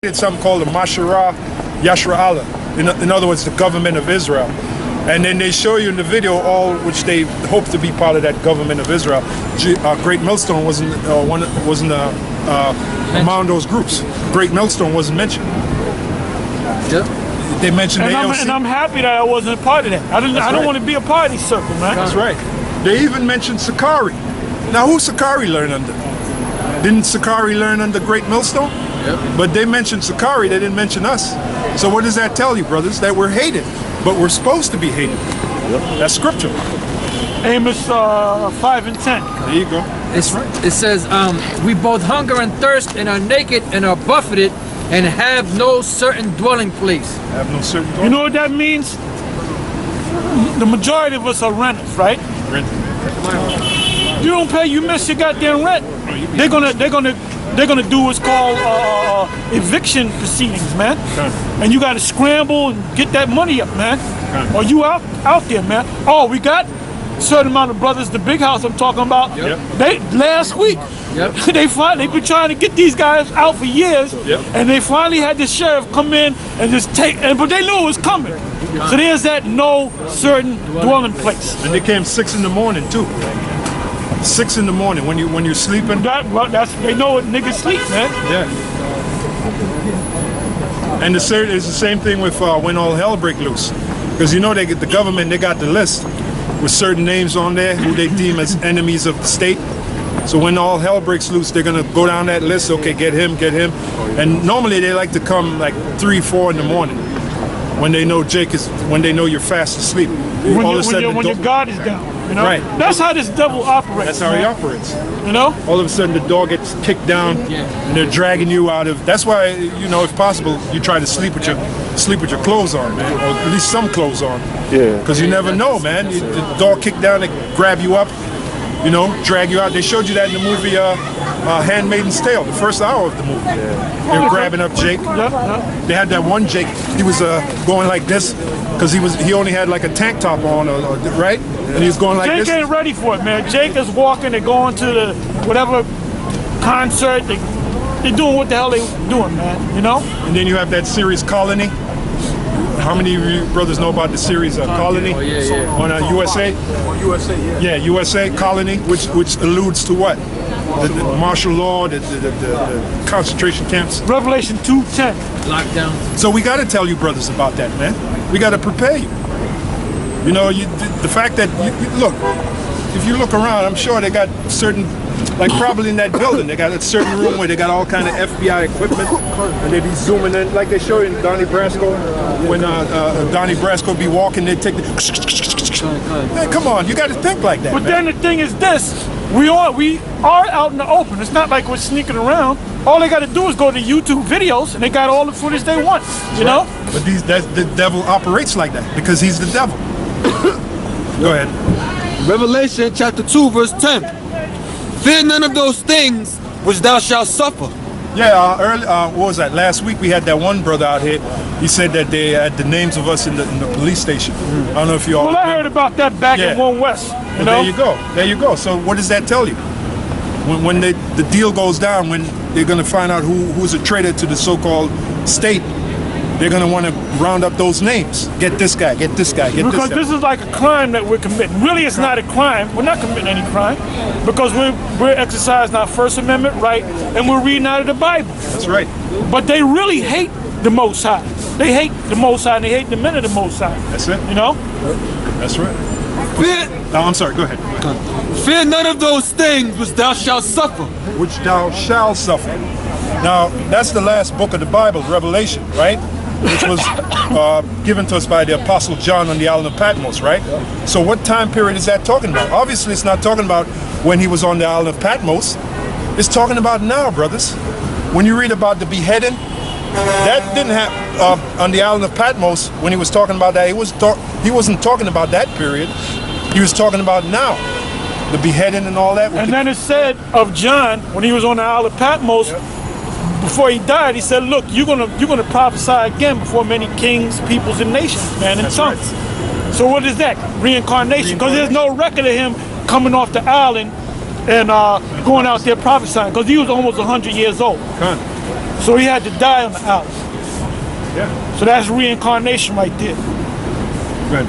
It's something called the Mashara Yashra'Allah, in other words, the government of Israel. And then they show you in the video all which they hope to be part of that government of Israel. Great Millstone wasn't among those groups. Great Millstone wasn't mentioned. Yep. They mentioned AOC. And I'm happy that I wasn't a part of that. I don't want to be a part of these circle, man. That's right. They even mentioned Sakari. Now, who Sakari learned under? Didn't Sakari learn under Great Millstone? Yep. But they mentioned Sakari, they didn't mention us. So what does that tell you, brothers? That we're hated, but we're supposed to be hated. Yep. That's scripture. Amos 5 and 10. There you go. It says, we both hunger and thirst and are naked and are buffeted and have no certain dwelling place. Have no certain dwelling. You know what that means? The majority of us are renters, right? Rent. You don't pay, you miss your goddamn rent. They're gonna do what's called eviction proceedings, man. Okay. And you gotta scramble and get that money up, man. Okay. Or you out there, man. Oh, we got a certain amount of brothers, the big house I'm talking about. Yep. They last week. Yep. they've been trying to get these guys out for years. Yep. And they finally had the sheriff come in and just but they knew it was coming. So there's that no certain dwelling place. And they came 6 in the morning too. 6 in the morning when you're sleeping. They know what niggas sleep, man. Yeah. And it's the same thing with when all hell break loose, because you know the government, they got the list with certain names on there who they deem as enemies of the state. So when all hell breaks loose, they're gonna go down that list. Okay, get him. And normally they like to come like 3, 4 in the morning when they know when they know you're fast asleep. When your guard is down. You know? Right. That's how this devil operates. That's how he operates. You know? All of a sudden the door gets kicked down and they're dragging you out of. That's why, you know, if possible, you try to sleep with your clothes on, man, or at least some clothes on. Yeah. Because you never know, man. The door kicked down, they grab you up, you know, drag you out. They showed you that in the movie Handmaid's Tale, the first hour of the movie. Yeah. They were grabbing up Jake. They had that one Jake. He was going like this because he only had like a tank top on, right? And he was going like this. Jake ain't ready for it, man. Jake is walking. They're going to the whatever concert. They're doing what the hell they doing, man. You know. And then you have that series Colony. How many of you brothers know about the series Colony? Oh, yeah. On USA? USA, yeah. Yeah, USA Colony, which alludes to what? The martial law, the concentration camps. Revelation 2:10. Lockdown. So we got to tell you brothers about that, man. We got to prepare you. You know, the fact that, look, if you look around, I'm sure they got certain, like probably in that building, they got a certain room where they got all kind of FBI equipment, and they be zooming in, like they show in Donnie Brasco, when Donnie Brasco be walking, they take the, man, come on, you got to think like that, But man. then the thing is this, we are out in the open. It's not like we're sneaking around. All they got to do is go to YouTube videos, and they got all the footage they want, you know? But the devil operates like that, because he's the devil. Go ahead. Revelation chapter 2 verse 10. Fear none of those things which thou shalt suffer. Yeah, what was that? Last week we had that one brother out here. He said that they had the names of us in the police station. I don't know if you all. Well, I heard about that back in 1 West. You know? There you go. So what does that tell you? When the deal goes down, when they're going to find out who's a traitor to the so-called state, they're going to want to round up those names. Get this guy, get this guy, get this guy. Because this is like a crime that we're committing. Really, it's not a crime. We're not committing any crime because we're exercising our First Amendment right and we're reading out of the Bible. That's right. But they really hate the Most High. They hate the Most High and they hate the men of the Most High. That's it. You know? That's right. I'm sorry, go ahead. Fear none of those things which thou shalt suffer. Which thou shalt suffer. Now, that's the last book of the Bible, Revelation, right? Which was given to us by the Apostle John on the island of Patmos, right? So what time period is that talking about? Obviously, it's not talking about when he was on the island of Patmos. It's talking about now, brothers. When you read about the beheading, that didn't happen on the island of Patmos. When he was talking about that, he wasn't talking about that period. He was talking about now, the beheading and all that. And then it said of John, when he was on the island of Patmos, before he died, he said, look, you're gonna prophesy again before many kings, peoples, and nations, man, and tongues. Right. So what is that? Reincarnation. Because there's no record of him coming off the island and going out there prophesying, because he was almost 100 years old. So he had to die on the owl. Yeah. So that's reincarnation right there. Good.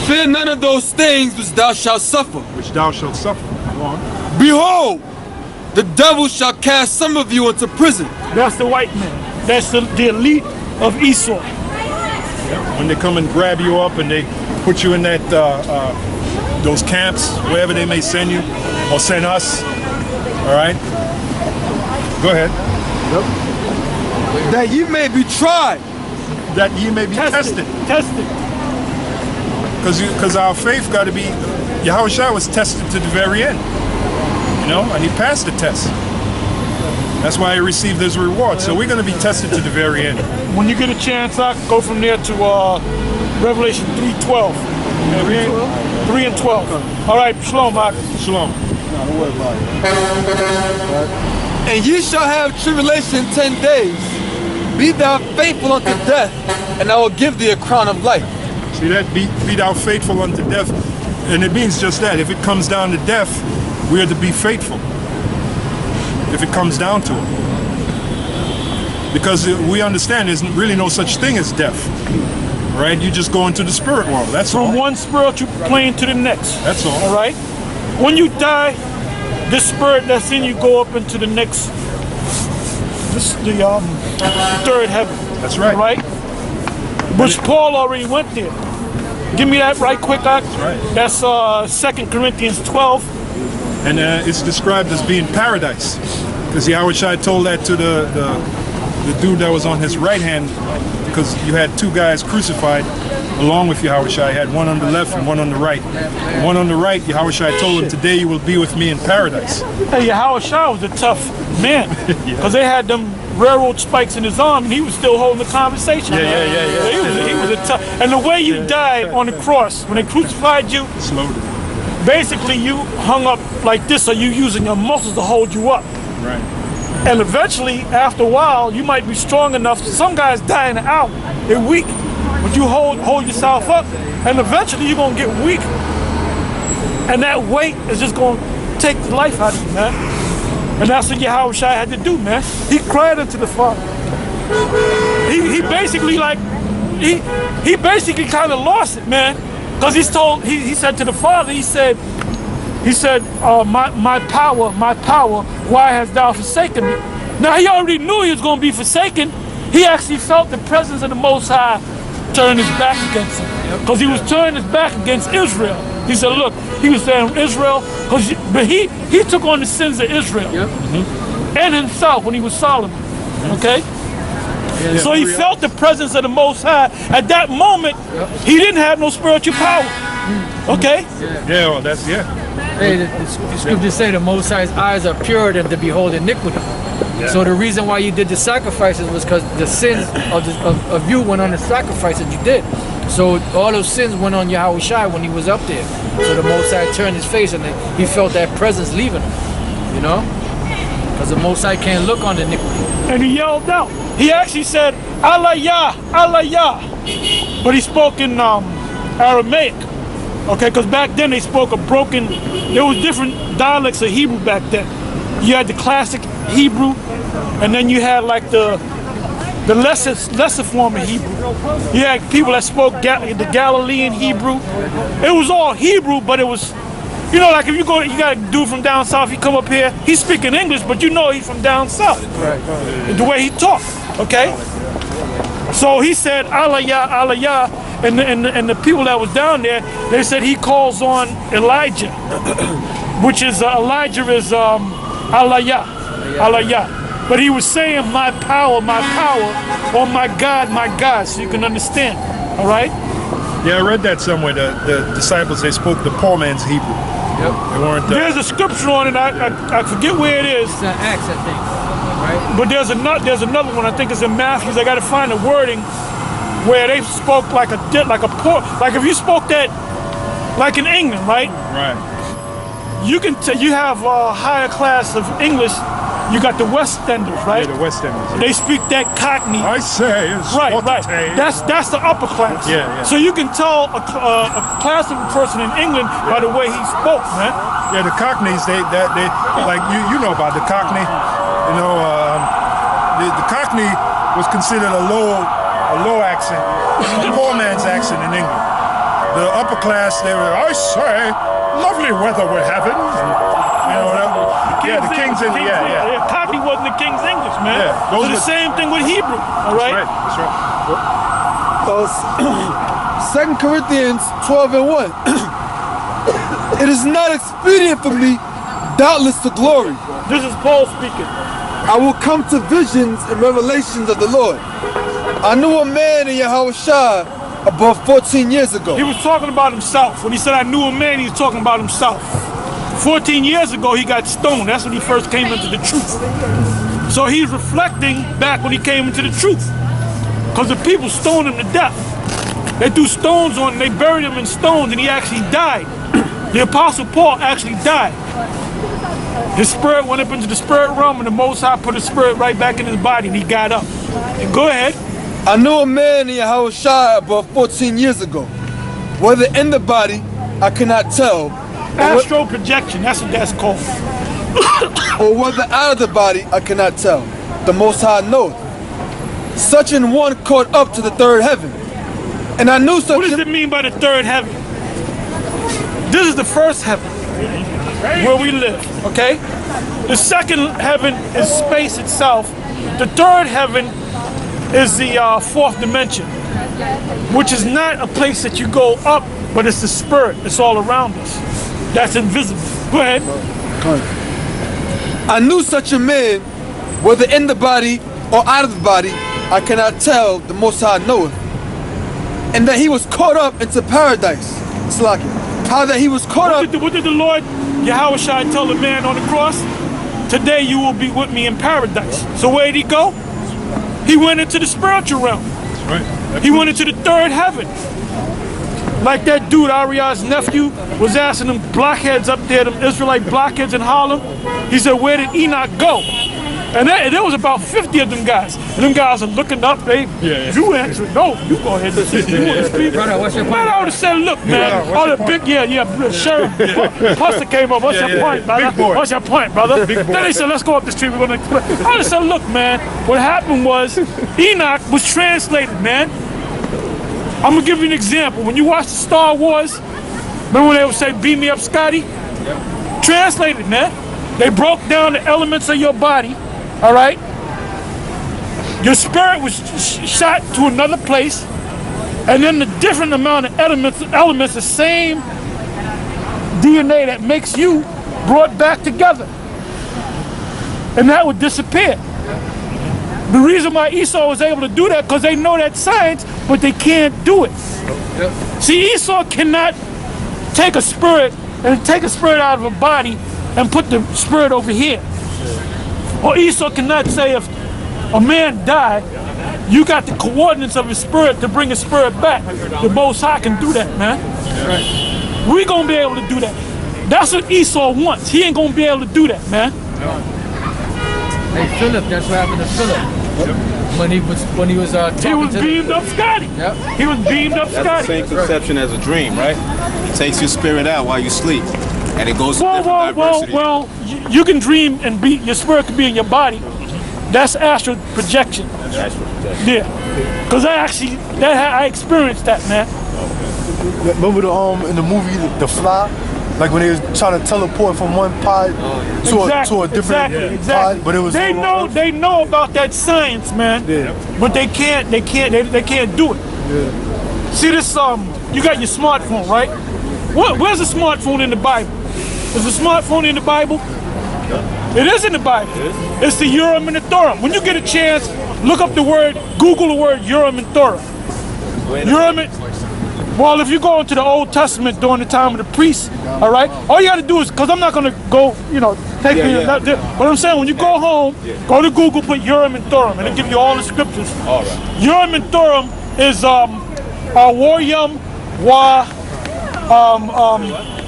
Fear none of those things which thou shalt suffer. Which thou shalt suffer. Go on. Behold, the devil shall cast some of you into prison. That's the white man. That's the elite of Esau. When they come and grab you up and they put you in that those camps, wherever they may send you or send us. All right. Go ahead. That ye may be tried. That ye may be tested. Tested. Because our faith got to be. Yahawashi was tested to the very end. You know, and he passed the test. That's why he received his reward. So we're going to be tested to the very end. When you get a chance, I go from there to Revelation 3:12. 3 and 12. All right, shalom, Mark. Shalom. And ye shall have tribulation 10 days. Be thou faithful unto death, and I will give thee a crown of life. See that? Be thou faithful unto death. And it means just that. If it comes down to death, we are to be faithful. If it comes down to it. Because we understand there's really no such thing as death. Right? You just go into the spirit world. That's all. From one spiritual plane to the next. That's all. All right? When you die, this spirit that's in you go up into the next, the third heaven. That's right. All right? Which Paul already went there. Give me that right quick, Doc. That's right. That's 2 Corinthians 12. And it's described as being paradise. Because Yahawashi told that to the dude that was on his right hand, because you had two guys crucified along with Yahawashi. You had one on the left and one on the right. The one on the right, Yahawashi told him, today you will be with me in paradise. Hey, Yahawashi was a tough man. Because they had them railroad spikes in his arm and he was still holding the conversation. Yeah. He was a tough. And the way you died on the cross, when they crucified you, Slowly. basically you hung up like this, or you using your muscles to hold you up. Right. And eventually, after a while, you might be strong enough. Some guys die in an hour. They're weak. But you hold yourself up, and eventually you're going to get weak. And that weight is just going to take the life out of you, man. And that's what Yahawashi had to do, man. He cried unto the Father. He basically he basically kind of lost it, man. Because he said to the Father, he said, my power, why hast thou forsaken me? Now he already knew he was going to be forsaken. He actually felt the presence of the Most High turn his back against him. Because he was turning his back against Israel. He said, look, he was saying Israel, but he took on the sins of Israel. And himself when he was Solomon. Okay? So he felt the presence of the Most High. At that moment, he didn't have no spiritual power. Okay? Yeah, well, that's, Hey, the scriptures say the Most High's eyes are purer than to behold iniquity. So the reason why you did the sacrifices was because the sins of you went on the sacrifice that you did. So all those sins went on Yahawashi when he was up there. So the Most High turned his face and he felt that presence leaving him. You know? Because the Most High can't look on the iniquity. And he yelled out. He actually said, Allah Yah, Allah Yah. But he spoke in Aramaic. Okay, because back then they spoke a broken, there was different dialects of Hebrew back then. You had the classic Hebrew, and then you had like the lesser form of Hebrew. You had people that spoke the Galilean Hebrew. It was all Hebrew, but it was, you know, like if you got a dude from down south, he come up here, he's speaking English, but you know he's from down south. Right. The way he talked, okay? So he said, Allah Yah, Allah Yah. And the people that was down there, they said he calls on Elijah, which is Elijah is Allah Yah. But he was saying my power, or my God, so you can understand. All right? Yeah, I read that somewhere. The disciples, they spoke the poor man's Hebrew. They weren't. There's a scripture on it. I forget where it is. It's an Acts, I think. Right? But there's another one. I think it's in Matthew. I got to find the wording where they spoke like a poor, like if you spoke that like in England, right? Right. You can you have a higher class of English. You got the West Enders, right? Yeah, the West Enders. They speak that Cockney. I say, it's Right. That's the upper class. Yeah. So you can tell a class of a person in England by the way he spoke, man. Yeah, the Cockneys, they like you know about the Cockney, you know, the Cockney was considered a low accent, a poor man's accent in England. The upper class, they were, I say, lovely weather we're having. You know, the King's English. Yeah. Cockney wasn't the King's English, man. Yeah, So the same thing with Hebrew, all right? That's right. 2 Corinthians 12:1. It is not expedient for me, doubtless to glory. This is Paul speaking. I will come to visions and revelations of the Lord. I knew a man in YAHAWAH'S about 14 years ago. He was talking about himself. When he said, I knew a man, he was talking about himself. 14 years ago, he got stoned. That's when he first came into the truth. So he's reflecting back when he came into the truth. Because the people stoned him to death. They threw stones on him, they buried him in stones, and he actually died. The Apostle Paul actually died. His spirit went up into the spirit realm, and the Most High put his spirit right back in his body, and he got up. And go ahead. I knew a man in YAHAWAH'S about 14 years ago. Whether in the body, I cannot tell. Astral projection, that's what that's called. Or whether out of the body, I cannot tell. The Most High knoweth. Such an one caught up to the third heaven. And I knew such What does it mean by the third heaven? This is the first heaven, where we live, okay? The second heaven is space itself. The third heaven is the fourth dimension, which is not a place that you go up, but it's the spirit. It's all around us. That's invisible. Go ahead. I knew such a man, whether in the body or out of the body, I cannot tell, the Most High knoweth. And that he was caught up into paradise. Slaki. How that he was caught up. What did the Lord Yahawashi tell the man on the cross? Today you will be with me in paradise. So where did he go? He went into the spiritual realm. That's right. He went into the third heaven. Like that dude, Ariah's nephew, was asking them blockheads up there, them Israelite blockheads in Harlem. He said, where did Enoch go? And there was about 50 of them guys. And them guys are looking up, you answer, no, you go ahead and sit. You want to speak? Brother, what's your point? Man, I would have said, look, man, all the big, Sheriff Buster came up, what's your point, brother? What's your point, brother? Then they said, let's go up the street, we're going to explain. I would have said, look, man, what happened was Enoch was translated, man. I'm going to give you an example. When you watch the Star Wars, remember when they would say, beam me up, Scotty? Translated, man. They broke down the elements of your body. All right, your spirit was shot to another place, and then the different amount of elements, the same DNA that makes you, brought back together, and that would disappear. The reason why Esau was able to do that, because they know that science, but they can't do it. See, Esau cannot take a spirit out of a body and put the spirit over here. Or Esau cannot say if a man died, you got the coordinates of his spirit to bring his spirit back. The Most High can do that, man. We're going to be able to do that. That's what Esau wants. He ain't going to be able to do that, man. Hey, Philip, that's what happened to Philip. When he was talking He was to beamed up Scotty. Yep. He was beamed up That's Scotty. the same conception as a dream, right? It takes your spirit out while you sleep, and it goes to different diversity. Well, you can dream and your spirit can be in your body. That's astral projection. That's astral projection. Yeah, because I experienced that, man. Remember in the movie The Fly, like when they was trying to teleport from one pod to a different pod, but it was they know about that science, man. Yeah. But they can't do it. Yeah. See this you got your smartphone, right? Where's the smartphone in the Bible? Is the smartphone in the Bible? It is in the Bible. It's the Urim and the Thummim. When you get a chance, look up the word, Google the word Urim and Thummim. Well, if you go into the Old Testament during the time of the priests, all right, all you got to do is, because I'm not going to go, take but I'm saying when you go home, go to Google, put Urim and Thummim, and it'll give you all the scriptures. All right. Urim and Thummim is Waryum,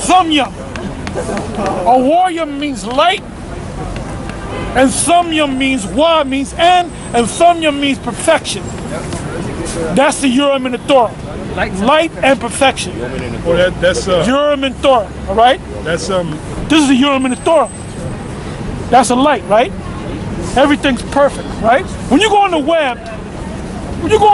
Thummim. Waryum means light, and Thummim means means and Thummim means perfection. That's the Urim and the Thummim. Light and perfection. Well, that's Urim and Thummim, all right? That's This is the Urim and the Thummim. That's a light, right? Everything's perfect, right? When you go on the web, when you go on